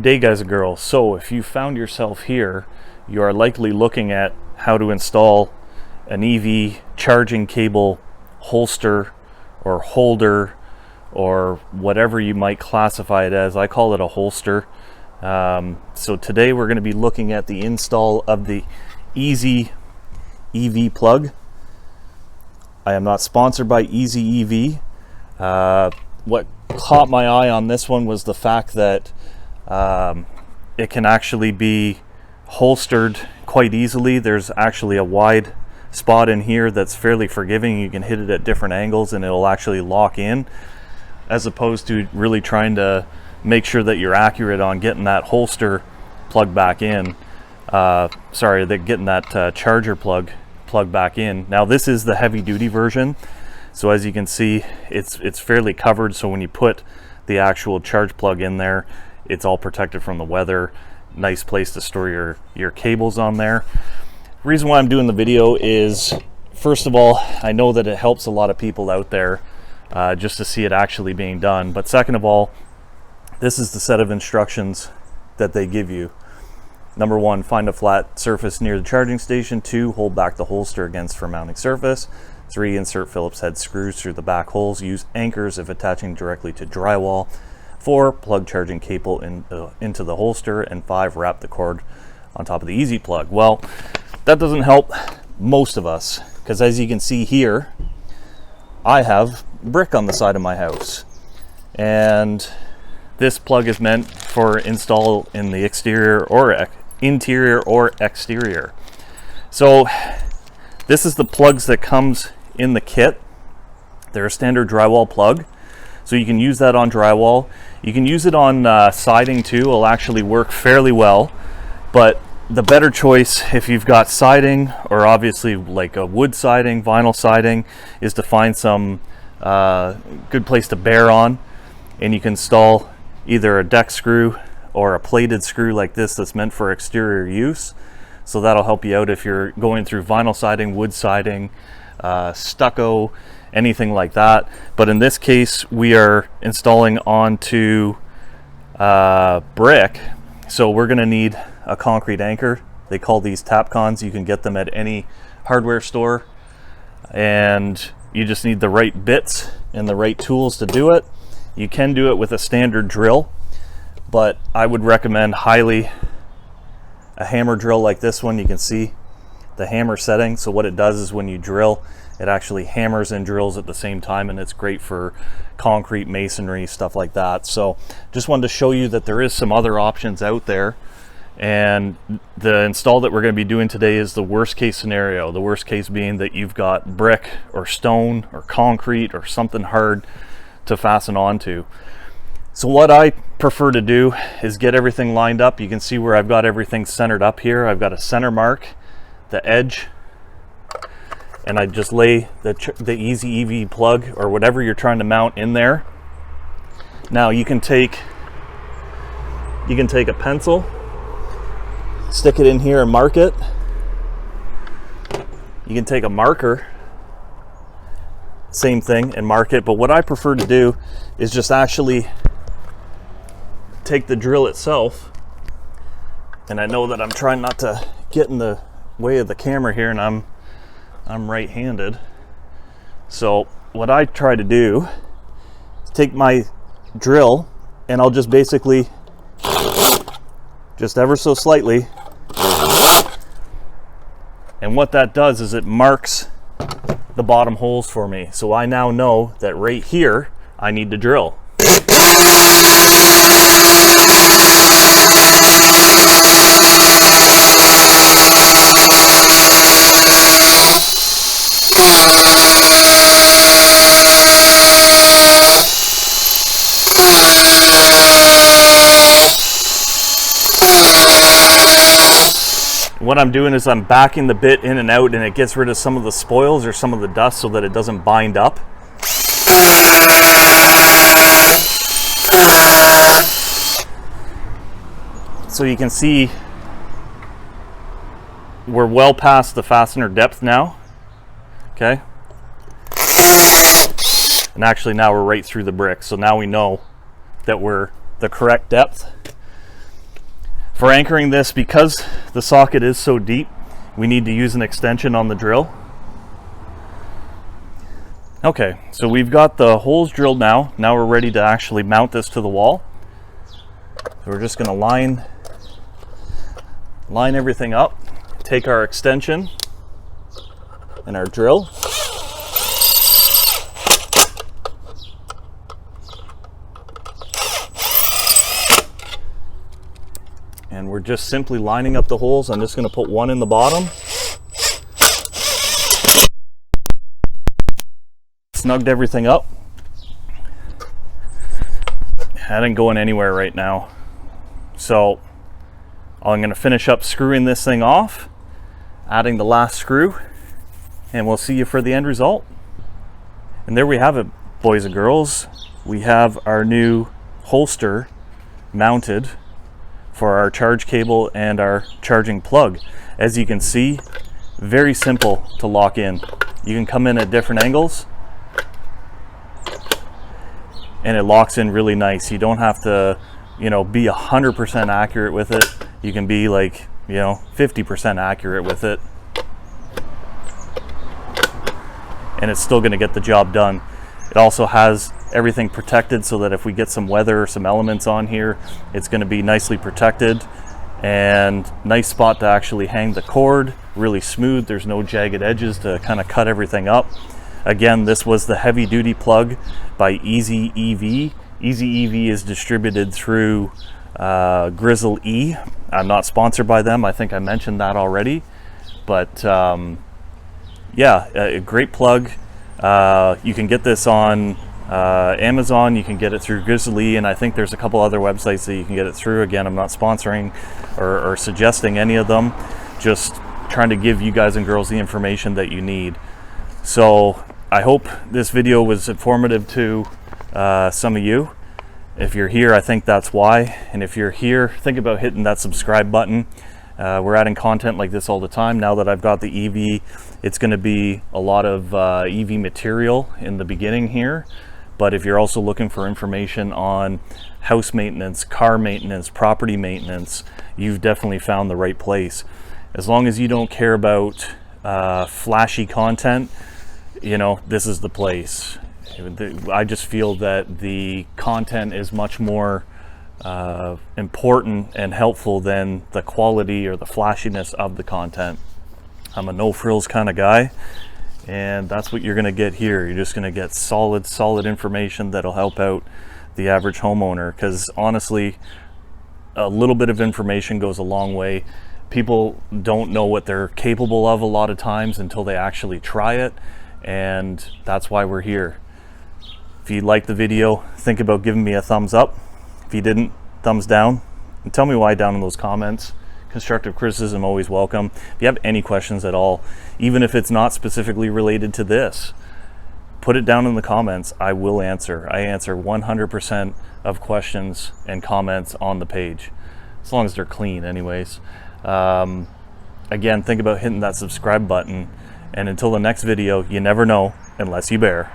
Good day, guys and girls. So if you found yourself here, you are likely looking at how to install an EV charging cable holster or holder or whatever you might classify it as. I call it a holster. So today we're going to be looking at the install of the EasyEV plug. I am not sponsored by EasyEV. What caught my eye on this one was the fact that it can actually be holstered quite easily. There's actually a wide spot in here that's fairly forgiving. You can hit it at different angles and it'll actually lock in, as opposed to really trying to make sure that you're accurate on getting that holster plug back in. Getting that charger plug back in. Now this is the heavy duty version, so as you can see, it's fairly covered, so when you put the actual charge plug in there, it's all protected from the weather. Nice place to store your cables on there. Reason why I'm doing the video is, first of all, I know that it helps a lot of people out there just to see it actually being done, but second of all, this is the set of instructions that they give you. Number 1, find a flat surface near the charging station. 2, hold back the holster against for mounting surface. 3, insert Phillips head screws through the back holes. Use anchors if attaching directly to drywall. 4, plug charging cable into the holster. And 5, wrap the cord on top of the EasyPlug. Well, that doesn't help most of us, because as you can see here, I have brick on the side of my house, and this plug is meant for install in the exterior or interior or exterior. So this is the plugs that comes in the kit. They're a standard drywall plug, so you can use that on drywall. You can use it on siding too. It'll actually work fairly well, but the better choice if you've got siding, or obviously like a wood siding, vinyl siding, is to find some good place to bear on, and you can install either a deck screw or a plated screw like this that's meant for exterior use. So that'll help you out if you're going through vinyl siding, wood siding, stucco, anything like that. But in this case, we are installing onto brick, so we're going to need a concrete anchor. They call these Tapcons. You can get them at any hardware store, and you just need the right bits and the right tools to do it. You can do it with a standard drill, but I would recommend highly a hammer drill like this one. You can see the hammer setting. So what it does is when you drill, it actually hammers and drills at the same time, and it's great for concrete, masonry, stuff like that. So just wanted to show you that there is some other options out there. And the install that we're going to be doing today is the worst case scenario. The worst case being that you've got brick or stone or concrete or something hard to fasten onto. So what I prefer to do is get everything lined up. You can see where I've got everything centered up here. I've got a center mark, the edge, and I just lay the EasyEV plug or whatever you're trying to mount in there. Now you can take a pencil, stick it in here and mark it. You can take a marker, same thing, and mark it. But what I prefer to do is just actually take the drill itself, and I know that I'm trying not to get in the way of the camera here, and I'm right-handed. So what I try to do is take my drill, and I'll just basically, just ever so slightly, and what that does is it marks the bottom holes for me. So I now know that right here I need to drill. What I'm doing is I'm backing the bit in and out, and it gets rid of some of the spoils or some of the dust so that it doesn't bind up. So you can see we're well past the fastener depth now. Okay. And actually now we're right through the brick. So now we know that we're the correct depth. For anchoring this, because the socket is so deep, we need to use an extension on the drill. Okay, so we've got the holes drilled now. Now we're ready to actually mount this to the wall. So we're just going to line everything up, take our extension and our drill. And we're just simply lining up the holes. I'm just going to put one in the bottom. Snugged everything up. That ain't going anywhere right now. So I'm going to finish up screwing this thing off, adding the last screw, and we'll see you for the end result. And there we have it, boys and girls. We have our new holster mounted for our charge cable and our charging plug. As you can see, very simple to lock in. You can come in at different angles and it locks in really nice. You don't have to, you know, be 100% accurate with it. You can be like, you know, 50% accurate with it, and it's still going to get the job done. It also has everything protected so that if we get some weather or some elements on here, it's going to be nicely protected. And nice spot to actually hang the cord, really smooth. There's no jagged edges to kind of cut everything up. Again, this was the heavy duty plug by EasyEV. EasyEV is distributed through Grizzle E. I'm not sponsored by them. I think I mentioned that already. But yeah, a great plug. You can get this on Amazon. You can get it through Grizzle E, and I think there's a couple other websites that you can get it through. Again, I'm not sponsoring or suggesting any of them. Just trying to give you guys and girls the information that you need. So I hope this video was informative to some of you. If you're here, I think that's why. And if you're here, think about hitting that subscribe button. We're adding content like this all the time. Now that I've got the EV, it's going to be a lot of EV material in the beginning here. But if you're also looking for information on house maintenance, car maintenance, property maintenance, you've definitely found the right place. As long as you don't care about flashy content, you know, this is the place. I just feel that the content is much more important and helpful than the quality or the flashiness of the content. I'm a no frills kind of guy, and that's what you're going to get here. You're just going to get solid information that'll help out the average homeowner, because honestly, a little bit of information goes a long way. People don't know what they're capable of a lot of times until they actually try it, and that's why we're here. If you liked the video, think about giving me a thumbs up. If you didn't, thumbs down, and tell me why down in those comments. Constructive criticism always welcome. If you have any questions at all, even if it's not specifically related to this, put it down in the comments. I will answer. I answer 100% of questions and comments on the page, as long as they're clean anyways. Again, think about hitting that subscribe button, and until the next video, you never know unless you bear.